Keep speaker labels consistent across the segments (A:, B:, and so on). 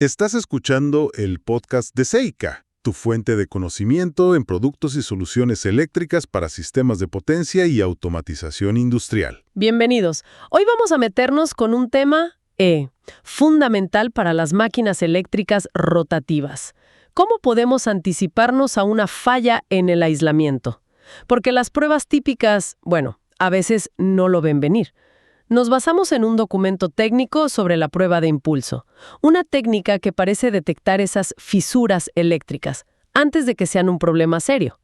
A: Estás escuchando el podcast de Seika, tu fuente de conocimiento en productos y soluciones eléctricas para sistemas de potencia y automatización industrial.
B: Bienvenidos. Hoy vamos a meternos con un tema fundamental para las máquinas eléctricas rotativas. ¿Cómo podemos anticiparnos a una falla en el aislamiento? Porque las pruebas típicas, a veces no lo ven venir. Nos basamos en un documento técnico sobre la prueba de impulso, una técnica que parece detectar esas fisuras eléctricas antes de que sean un problema serio.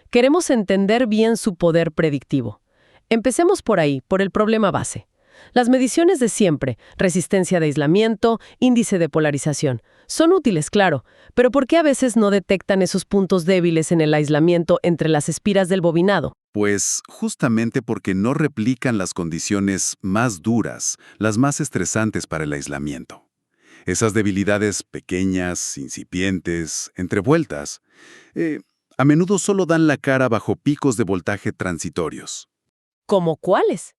B: Queremos entender bien su poder predictivo. Empecemos por ahí, por el problema base. Las mediciones de siempre, resistencia de aislamiento, índice de polarización, son útiles, claro, pero ¿por qué a veces no detectan esos puntos débiles en el aislamiento entre las espiras del bobinado?
C: Pues justamente porque no replican las condiciones más duras, las más estresantes para el aislamiento. Esas debilidades pequeñas, incipientes, entrevueltas, a menudo solo dan la cara bajo picos de voltaje transitorios,
B: ¿Cómo cuáles?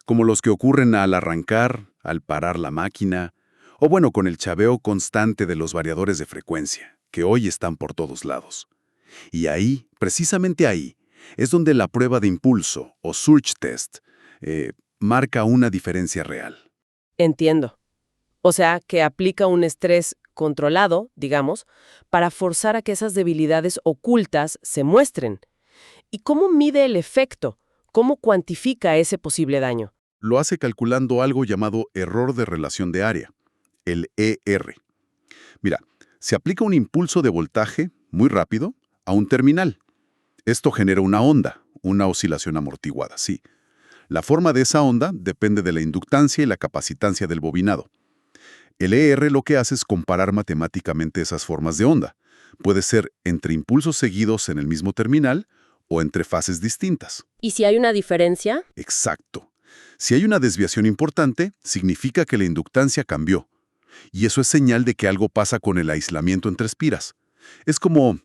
C: como los que ocurren al arrancar, al parar la máquina, o con el chaveo constante de los variadores de frecuencia, que hoy están por todos lados. Y ahí, precisamente ahí, es donde la prueba de impulso, o surge test, marca una diferencia real.
B: Entiendo. O sea, que aplica un estrés controlado, digamos, para forzar a que esas debilidades ocultas se muestren. ¿Y cómo mide el efecto? ¿Cómo cuantifica ese posible daño?
C: Lo hace calculando algo llamado error de relación de área, el ER. Mira, se aplica un impulso de voltaje muy rápido a un terminal. Esto genera una onda, una oscilación amortiguada, sí. La forma de esa onda depende de la inductancia y la capacitancia del bobinado. El ER lo que hace es comparar matemáticamente esas formas de onda. Puede ser entre impulsos seguidos en el mismo terminal o entre fases distintas.
B: ¿Y si hay una diferencia?
C: Exacto. Si hay una desviación importante, significa que la inductancia cambió. Y eso es señal de que algo pasa con el aislamiento entre espiras. Es como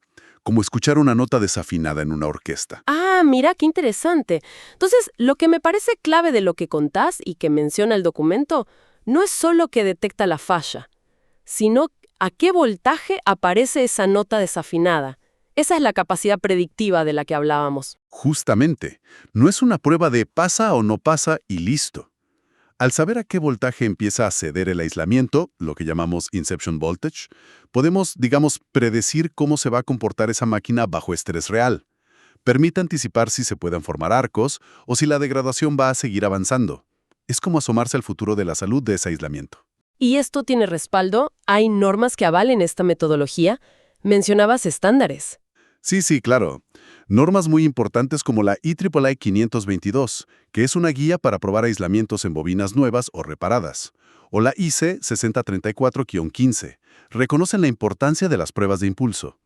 C: escuchar una nota desafinada en una orquesta.
B: Ah, mira, qué interesante. Entonces, lo que me parece clave de lo que contás y que menciona el documento no es solo que detecta la falla, sino a qué voltaje aparece esa nota desafinada. Esa es la capacidad predictiva de la que hablábamos.
C: Justamente, no es una prueba de pasa o no pasa y listo. Al saber a qué voltaje empieza a ceder el aislamiento, lo que llamamos inception voltage, podemos, predecir cómo se va a comportar esa máquina bajo estrés real. Permite anticipar si se pueden formar arcos o si la degradación va a seguir avanzando. Es como asomarse al futuro de la salud de ese aislamiento.
B: ¿Y esto tiene respaldo? ¿Hay normas que avalen esta metodología? Mencionabas estándares.
C: Sí, claro. Normas muy importantes como la IEEE 522, que es una guía para probar aislamientos en bobinas nuevas o reparadas, o la IC 6034-15, reconocen la importancia de las pruebas de impulso.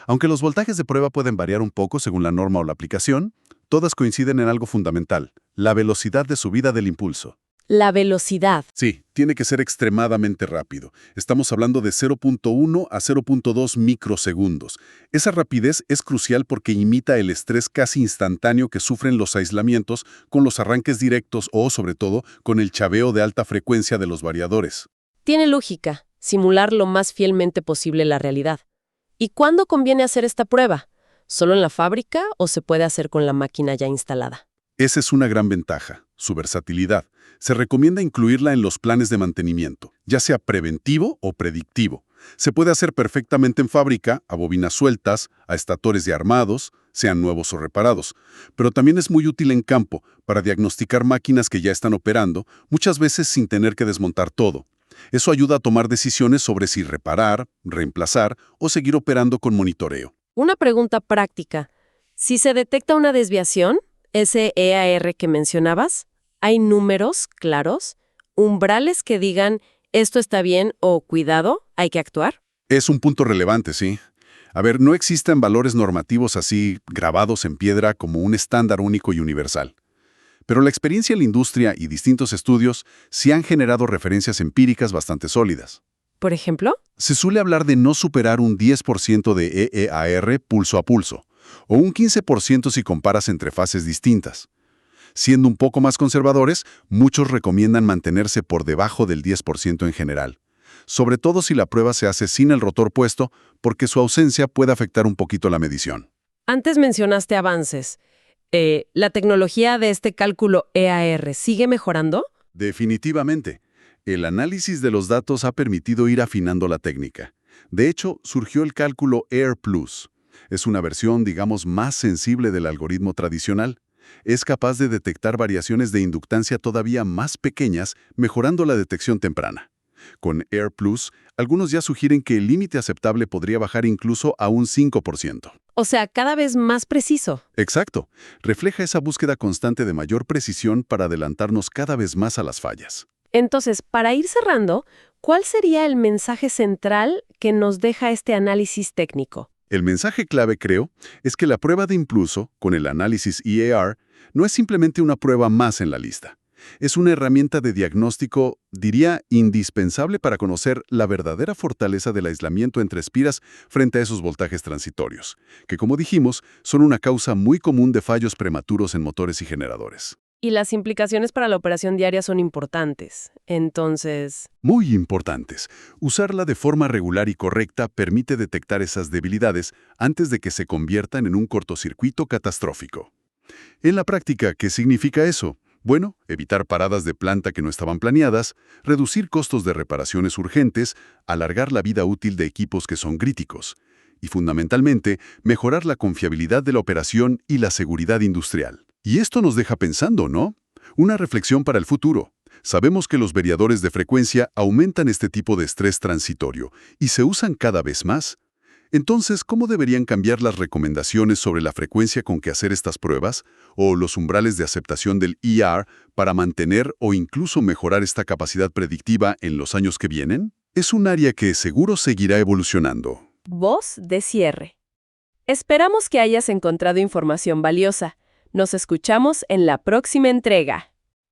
C: Aunque los voltajes de prueba pueden variar un poco según la norma o la aplicación, todas coinciden en algo fundamental, la velocidad de subida del impulso.
B: La velocidad.
C: Sí, tiene que ser extremadamente rápido. Estamos hablando de 0.1 a 0.2 microsegundos. Esa rapidez es crucial porque imita el estrés casi instantáneo que sufren los aislamientos con los arranques directos o, sobre todo, con el chaveo de alta frecuencia de los variadores.
B: Tiene lógica, simular lo más fielmente posible la realidad. ¿Y cuándo conviene hacer esta prueba? ¿Solo en la fábrica o se puede hacer con la máquina ya instalada?
C: Esa es una gran ventaja, su versatilidad. Se recomienda incluirla en los planes de mantenimiento, ya sea preventivo o predictivo. Se puede hacer perfectamente en fábrica, a bobinas sueltas, a estatores de armados, sean nuevos o reparados. Pero también es muy útil en campo para diagnosticar máquinas que ya están operando, muchas veces sin tener que desmontar todo. Eso ayuda a tomar decisiones sobre si reparar, reemplazar o seguir operando con monitoreo.
B: Una pregunta práctica. Si se detecta una desviación, ese EAR que mencionabas, ¿hay números claros? ¿Umbrales que digan esto está bien o cuidado, hay que actuar?
C: Es un punto relevante, sí. A ver, no existen valores normativos así grabados en piedra como un estándar único y universal. Pero la experiencia en la industria y distintos estudios sí han generado referencias empíricas bastante sólidas.
B: ¿Por ejemplo?
C: Se suele hablar de no superar un 10% de EEAR pulso a pulso, o un 15% si comparas entre fases distintas. Siendo un poco más conservadores, muchos recomiendan mantenerse por debajo del 10% en general. sobre todo si la prueba se hace sin el rotor puesto, porque su ausencia puede afectar un poquito la medición.
B: Antes mencionaste avances. ¿La tecnología de este cálculo EAR sigue mejorando?
C: Definitivamente. El análisis de los datos ha permitido ir afinando la técnica. De hecho, surgió el cálculo Air Plus. Es una versión, digamos, más sensible del algoritmo tradicional. Es capaz de detectar variaciones de inductancia todavía más pequeñas, mejorando la detección temprana. Con Air Plus, algunos ya sugieren que el límite aceptable podría bajar incluso a un 5%.
B: O sea, cada vez más preciso.
C: Exacto. Refleja esa búsqueda constante de mayor precisión para adelantarnos cada vez más a las fallas.
B: Entonces, para ir cerrando, ¿cuál sería el mensaje central que nos deja este análisis técnico?
C: El mensaje clave, creo, es que la prueba de impulso, con el análisis EAR, no es simplemente una prueba más en la lista. Es una herramienta de diagnóstico, diría, indispensable para conocer la verdadera fortaleza del aislamiento entre espiras frente a esos voltajes transitorios, que, como dijimos, son una causa muy común de fallos prematuros en motores y generadores.
B: Y las implicaciones para la operación diaria son importantes. Entonces,
C: Muy importantes. Usarla de forma regular y correcta permite detectar esas debilidades antes de que se conviertan en un cortocircuito catastrófico. En la práctica, ¿qué significa eso? Bueno, evitar paradas de planta que no estaban planeadas, reducir costos de reparaciones urgentes, alargar la vida útil de equipos que son críticos y, fundamentalmente, mejorar la confiabilidad de la operación y la seguridad industrial. Y esto nos deja pensando, ¿no? Una reflexión para el futuro. Sabemos que los variadores de frecuencia aumentan este tipo de estrés transitorio y se usan cada vez más. Entonces, ¿cómo deberían cambiar las recomendaciones sobre la frecuencia con que hacer estas pruebas o los umbrales de aceptación del EAR para mantener o incluso mejorar esta capacidad predictiva en los años que vienen? Es un área que seguro seguirá evolucionando.
B: voz de cierre. Esperamos que hayas encontrado información valiosa. Nos escuchamos en la próxima entrega.